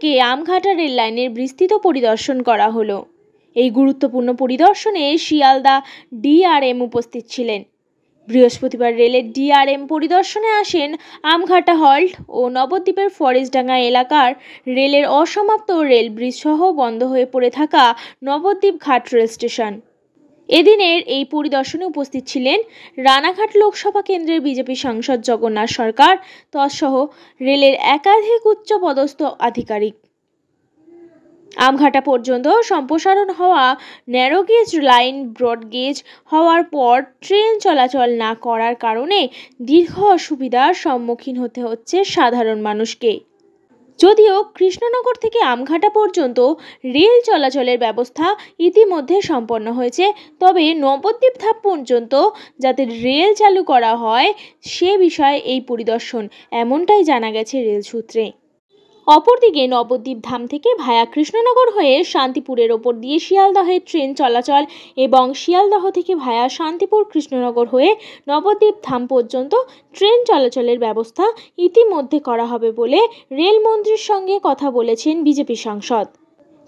থেকে আমঘাটা রেল লাইনের বিস্তৃত পরিদর্শন করা হলো। এই গুরুত্বপূর্ণ পরিদর্শনে শিয়ালদা ডিআরএম উপস্থিত ছিলেন। বৃহস্পতিবার রেলের ডিআরএম পরিদর্শনে আসেন আমঘাটা হল্ট ও নবদ্বীপের ফরেস্টডাঙ্গা এলাকার রেলের অসমাপ্ত রেল ব্রিজ সহ বন্ধ হয়ে পড়ে থাকা নবদ্বীপ ঘাট রেল স্টেশন। এদিনের এই পরিদর্শনে উপস্থিত ছিলেন রানাঘাট লোকসভা কেন্দ্রের বিজেপি সাংসদ জগন্নাথ সরকার তৎসহ রেলের একাধিক উচ্চপদস্থ আধিকারিক। আমঘাটা পর্যন্ত সম্প্রসারণ হওয়া narrow gauge line broad gauge হওয়ার পর ট্রেন চলাচল না করার কারণে দীর্ঘ অসুবিধার সম্মুখীন হতে হচ্ছে সাধারণ মানুষকে। যদিও কৃষ্ণনগর থেকে আমঘাটা পর্যন্ত রেল চলাচলের ব্যবস্থা ইতিমধ্যে সম্পন্ন হয়েছে, তবে নবদ্বীপ ধাম পর্যন্ত যাতে রেল চালু করা হয় সে বিষয়ে এই পরিদর্শন, এমনটাই জানা গেছে রেল সূত্রে। অপরদিকে নবদ্বীপ ধাম থেকে ভায়া কৃষ্ণনগর হয়ে শান্তিপুরের ওপর দিয়ে শিয়ালদহে ট্রেন চলাচল এবং শিয়ালদহ থেকে ভায়া শান্তিপুর কৃষ্ণনগর হয়ে নবদ্বীপ ধাম পর্যন্ত ট্রেন চলাচলের ব্যবস্থা ইতিমধ্যে করা হবে বলে রেলমন্ত্রীর সঙ্গে কথা বলেছেন বিজেপি সাংসদ।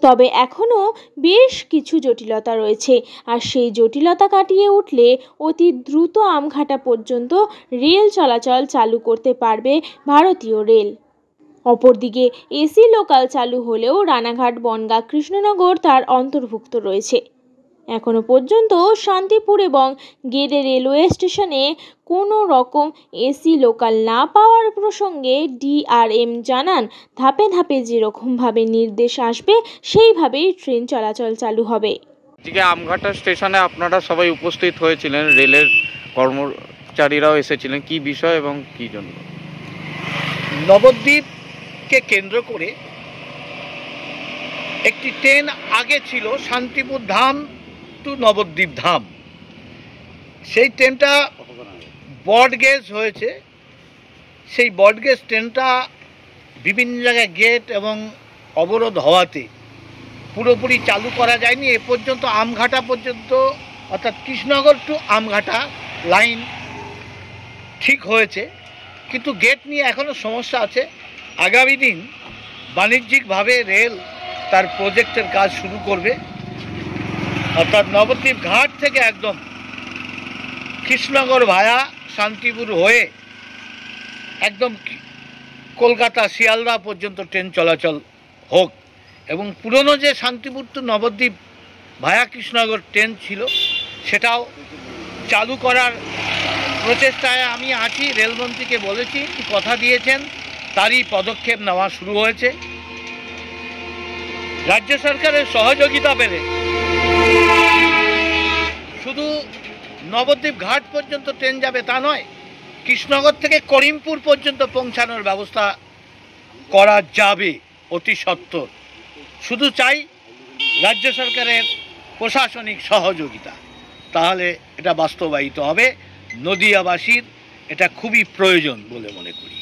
তবে এখনও বেশ কিছু জটিলতা রয়েছে, আর সেই জটিলতা কাটিয়ে উঠলে অতি দ্রুত আমঘাটা পর্যন্ত রেল চলাচল চালু করতে পারবে ভারতীয় রেল। অপরদিকে এসি লোকাল চালু হলেও রানাঘাট বনগাঁ কৃষ্ণনগর তার অন্তর্ভুক্ত রয়েছে। এখনও পর্যন্ত শান্তিপুর এবং গেদে রেলওয়ে স্টেশনে কোনো রকম এসি লোকাল না পাওয়ার প্রসঙ্গে ডিআরএম জানান, ধাপে ধাপে যেরকমভাবে নির্দেশ আসবে সেইভাবেই ট্রেন চলাচল চালু হবে। আজকে আমঘাটা স্টেশনে আপনারা সবাই উপস্থিত হয়েছিলেন, রেলের কর্মচারীরাও এসেছিলেন, কি বিষয় এবং কি জন্য? নবদ্বীপকে কেন্দ্র করে একটি ট্রেন আগে ছিল শান্তিপুর ধাম টু নবদ্বীপ ধাম। সেই ট্রেনটা ব্রডগেজ হয়েছে। সেই ব্রডগেজ ট্রেনটা বিভিন্ন জায়গায় গেট এবং অবরোধ হওয়াতে পুরোপুরি চালু করা যায়নি। এ পর্যন্ত আমঘাটা পর্যন্ত, অর্থাৎ কৃষ্ণনগর টু আমঘাটা লাইন ঠিক হয়েছে, কিন্তু গেট নিয়ে এখনও সমস্যা আছে। আগামী দিন বাণিজ্যিকভাবে রেল তার প্রজেক্টের কাজ শুরু করবে, অর্থাৎ নবদ্বীপ ঘাট থেকে একদম কৃষ্ণনগর ভায়া শান্তিপুর হয়ে একদম কলকাতা শিয়ালদা পর্যন্ত ট্রেন চলাচল হোক, এবং পুরনো যে শান্তিপুর টু নবদ্বীপ ভায়া কৃষ্ণনগর ট্রেন ছিল সেটাও চালু করার প্রচেষ্টায় আমি আছি। রেলমন্ত্রীকে বলেছি, কথা দিয়েছেন, তারই পদক্ষেপ নেওয়া শুরু হয়েছে। রাজ্য সরকারের সহযোগিতা পেলে শুধু নবদ্বীপ ঘাট পর্যন্ত ট্রেন যাবে তা নয়, কৃষ্ণনগর থেকে করিমপুর পর্যন্ত পৌঁছানোর ব্যবস্থা করা যাবে অতি সত্বর। শুধু চাই রাজ্য সরকারের প্রশাসনিক সহযোগিতা, তাহলে এটা বাস্তবায়িত হবে। নদিয়াবাসীর এটা খুবই প্রয়োজন বলে মনে করি।